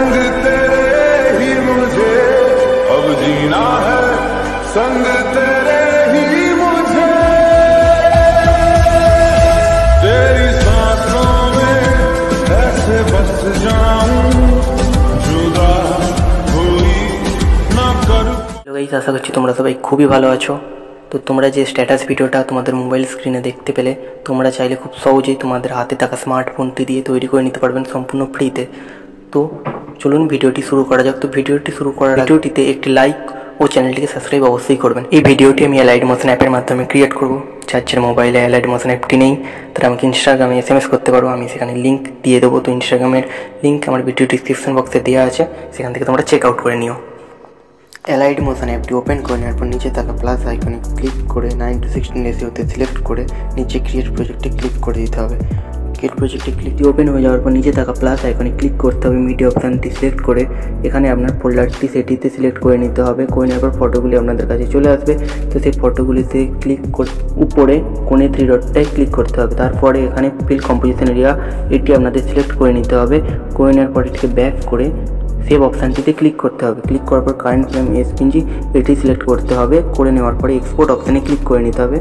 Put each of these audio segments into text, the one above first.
संग तेरे ही मुझे अब जीना है, संग तेरे ही मुझे, तेरी सांसों में ऐसे बस जाऊं, जुदा कोई ना कर। গাইস, আশা করছি তোমরা সবাই খুবই ভালো আছো। তো তোমরা যে স্ট্যাটাস ভিডিওটা তোমাদের মোবাইল স্ক্রিনে দেখতে পেলে, তোমরা চাইলে খুব সহজেই তোমাদের হাতে থাকা স্মার্টফোনটি দিয়ে তৈরি করে নিতে পারবেন সম্পূর্ণ ফ্রিতে। তো চলুন ভিডিওটি শুরু করা যাক। তো ভিডিওটি শুরু করার ভিডিওটিতে একটি লাইক ও চ্যানেলটিকে সাবস্ক্রাইব অবশ্যই করবেন। এই ভিডিওটি আমি অ্যালাইড মোশন অ্যাপের মাধ্যমে ক্রিয়েট করব। যার মোবাইলে অ্যালাইড মোশন অ্যাপটি নেই, তারা আমাকে ইনস্টাগ্রামে SMS করতে পারবো, আমি সেখানে লিঙ্ক দিয়ে দেবো। তো ইনস্টাগ্রামের লিঙ্ক আমার ভিডিও ডিসক্রিপশন বক্সে দেওয়া আছে, সেখান থেকে তোমরা চেক আউট করে নিও। অ্যালাইড মোশন অ্যাপটি ওপেন করে নেওয়ার পর নিচে থাকা প্লাস আইকনে ক্লিক করে 9 to 16 রেশিওতে সিলেক্ট করে নিচে ক্রিয়েট প্রজেক্টে ক্লিক করে দিতে হবে। ক্রিয়েট প্রজেক্টে ক্লিক ওপেন হয়ে যাওয়ার পর নিচে থাকা প্লাস আইকনে ক্লিক করতে হবে, মিডিয়া অপশানটি সিলেক্ট করে এখানে আপনার ফোল্ডারটি সেটিতে সিলেক্ট করে নিতে হবে। করে নেওয়ার পর ফটোগুলি আপনাদের কাছে চলে আসবে। তো সেই ফটোগুলিতে ক্লিক উপরে কোণে 3 ডটটায় ক্লিক করতে হবে। তারপরে এখানে ফিল কম্পোজিশন এরিয়া এটি আপনাদের সিলেক্ট করে নিতে হবে। করে নেওয়ার পর এটিকে ব্যাক করে সেভ অপশানটিতে ক্লিক করতে হবে। ক্লিক করার পর কারেন্ট ফ্রেম এসপিএনজি এটি সিলেক্ট করতে হবে। করে নেওয়ার পরে এক্সপোর্ট অপশানে ক্লিক করে নিতে হবে।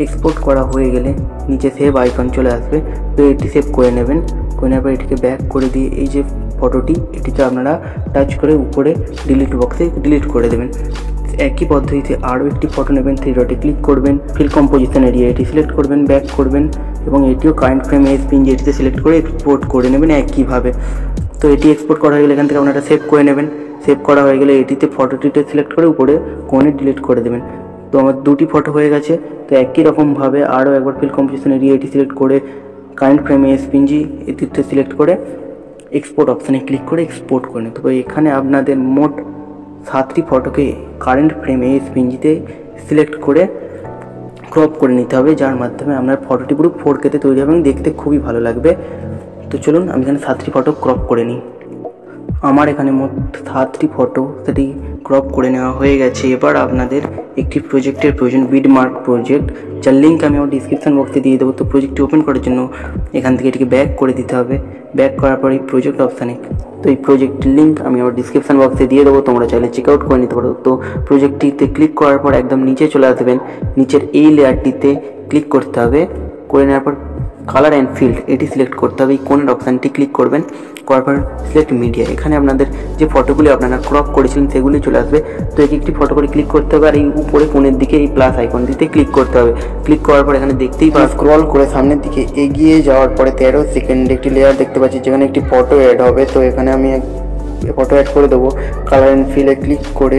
এক্সপোর্ট করা হয়ে গেলে নিচে সেভ আইকন চলে আসবে, তো এটি সেভ করে নেবেন। করে নেওয়ার পর এটিকে ব্যাক করে দিয়ে এই যে ফটোটি এটিতে আপনারা টাচ করে উপরে ডিলিট বক্সে ডিলিট করে দেবেন। একই পদ্ধতিতে আরও একটি ফটো নেবেন, 3 ডটে ক্লিক করবেন, ফিল কম্পোজিশন এরিয়া এটি সিলেক্ট করবেন, ব্যাক করবেন এবং এটিও কারেন্ট ফ্রেম এসপিএনজি এটিতে সিলেক্ট করে এক্সপোর্ট করে নেবেন একইভাবে। তো এটি এক্সপোর্ট করা হয়ে গেলে এখান থেকে আপনারা সেভ করে নেবেন। সেভ করা হয়ে গেলে এটিতে ফটোটিতে সিলেক্ট করে উপরে কোণে ডিলিট করে দেবেন। তো আমার 2টি ফটো হয়ে গেছে। তো একই রকমভাবে আরও একবার ফিল কম্পোজিশন এরিয়া এটি সিলেক্ট করে কারেন্ট ফ্রেমে এসপিএনজি এটিতে সিলেক্ট করে এক্সপোর্ট অপশানে ক্লিক করে এক্সপোর্ট করে নিতে। তো এখানে আপনাদের মোট 7টি ফটোকে কারেন্ট ফ্রেমে এসপিএনজিতে সিলেক্ট করে ক্রপ করে নিতে হবে, যার মাধ্যমে আপনার ফটোটি পুরো 4K-তে তৈরি হবে এবং দেখতে খুবই ভালো লাগবে। তো চলুন আমি এখানে 7টি ফটো ক্রপ করে নিই। আমার এখানে মোট 7টি ফটো সেটি ক্রপ করে নেওয়া হয়ে গেছে। এবার আপনাদের একটি প্রজেক্টের প্রয়োজন, বিডমার্ক প্রজেক্ট, যার লিঙ্ক আমি আমার ডিসক্রিপশন বক্সে দিয়ে দেবো। তো প্রজেক্টটি ওপেন করার জন্য এখান থেকে এটিকে ব্যাক করে দিতে হবে। ব্যাক করার পর এই প্রজেক্ট অপশানে, তো এই প্রজেক্টের লিঙ্ক আমি আমার ডিসক্রিপশন বক্সে দিয়ে দেবো, তোমরা চাইলে চেক আউট করে নিতে পারো। তো প্রজেক্টটিতে ক্লিক করার পর একদম নিচে চলে আসবেন, নিচের এই লেয়ারটিতে ক্লিক করতে হবে। করে নেওয়ার পর কালার অ্যান্ড ফিল্ড এটি সিলেক্ট করতে হবে। এই কোণের অপশানটি ক্লিক করবেন, করার পর সিলেক্ট মিডিয়া, এখানে আপনাদের যে ফটোগুলি আপনারা ক্রপ করেছিলেন সেগুলি চলে আসবে। তো একটি ফটো করে ক্লিক করতে হবে আর এই উপরে কোণের দিকে এই প্লাস আইকনটিতে ক্লিক করতে হবে। ক্লিক করার পর এখানে দেখতেই পাবেন স্ক্রল করে সামনের দিকে এগিয়ে যাওয়ার পরে 13 সেকেন্ডে একটি লেয়ার দেখতে পাচ্ছি যেখানে একটি ফটো অ্যাড হবে। তো এখানে আমি ফটো অ্যাড করে দেবো। কালার অ্যান্ড ফিলে ক্লিক করে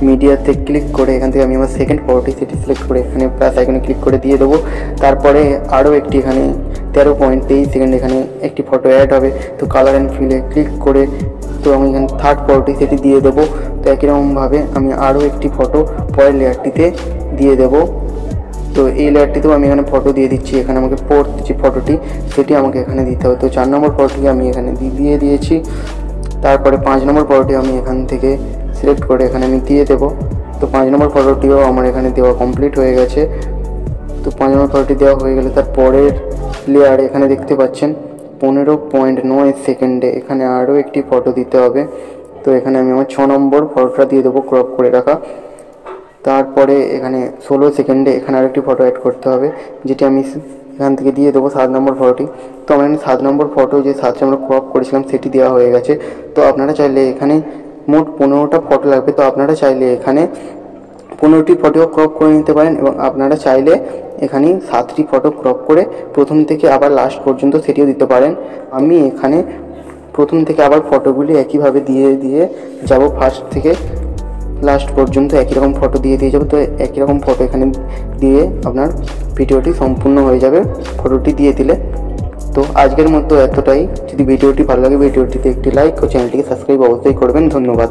মিডিয়াতে ক্লিক করে এখান থেকে আমি আমার সেকেন্ড ফটোটি সেটি সিলেক্ট করে এখানে প্লাস আইকনে ক্লিক করে দিয়ে দেবো। তারপরে আরও একটি এখানে 13.23 সেকেন্ড এখানে একটি ফটো অ্যাড হবে। তো কালার অ্যান্ড ফিলে ক্লিক করে তো আমি এখানে থার্ড ফটোটি সেটি দিয়ে দেবো। তো একই রকমভাবে আমি আরও একটি ফটো পরের লেয়ারটিতে দিয়ে দেবো। তো এই লেয়ারটিতেও আমি এখানে ফটো দিয়ে দিচ্ছি। এখানে আমাকে ফোর্থ যে ফটোটি সেটি আমাকে এখানে দিতে হবে। তো 4 নম্বর ফটোটি আমি এখানে দিয়ে দিয়েছি। তারপরে 5 নম্বর ফটোটি আমি এখান থেকে সিলেক্ট করে এখানে আমি দিয়ে দেবো। তো 5 নম্বর ফটোটিও আমার এখানে দেওয়া কমপ্লিট হয়ে গেছে। তো 5 নম্বর ফটোটি দেওয়া হয়ে গেলে তার পরের লেয়ারে এখানে দেখতে পাচ্ছেন 15.9 সেকেন্ডে এখানে আরও একটি ফটো দিতে হবে। তো এখানে আমি আমার 6 নম্বর ফটোটা দিয়ে দেবো ক্রপ করে রাখা। তারপরে এখানে 16 সেকেন্ডে এখানে আরেকটি ফটো অ্যাড করতে হবে, যেটি আমি এখান থেকে দিয়ে দেবো 7 নম্বর ফটোটি। তো আমার এখানে 7 নম্বর ফটো যে 7টা আমরা ক্রপ করেছিলাম সেটি দেওয়া হয়ে গেছে। তো আপনারা চাইলে এখানে মোট 15টা ফটো লাগবে। তো আপনারা চাইলে এখানে 15টি ফটো ক্রপ করে নিতে পারেন এবং আপনারা চাইলে এখানে 7টি ফটো ক্রপ করে প্রথম থেকে আবার লাস্ট পর্যন্ত সেটিও দিতে পারেন। আমি এখানে প্রথম থেকে আবার ফটোগুলি একইভাবে দিয়ে যাব, ফার্স্ট থেকে লাস্ট পর্যন্ত একই রকম ফটো দিয়ে যাবো। তো একই রকম ফটো এখানে দিয়ে আপনার ভিডিওটি সম্পূর্ণ হয়ে যাবে ফটোটি দিয়ে দিলে। তো আজকের মতো এতটাই। যদি ভিডিওটি ভালো লাগে ভিডিওটিতে একটি লাইক ও চ্যানেলটিকে সাবস্ক্রাইব অবশ্যই করবেন। ধন্যবাদ।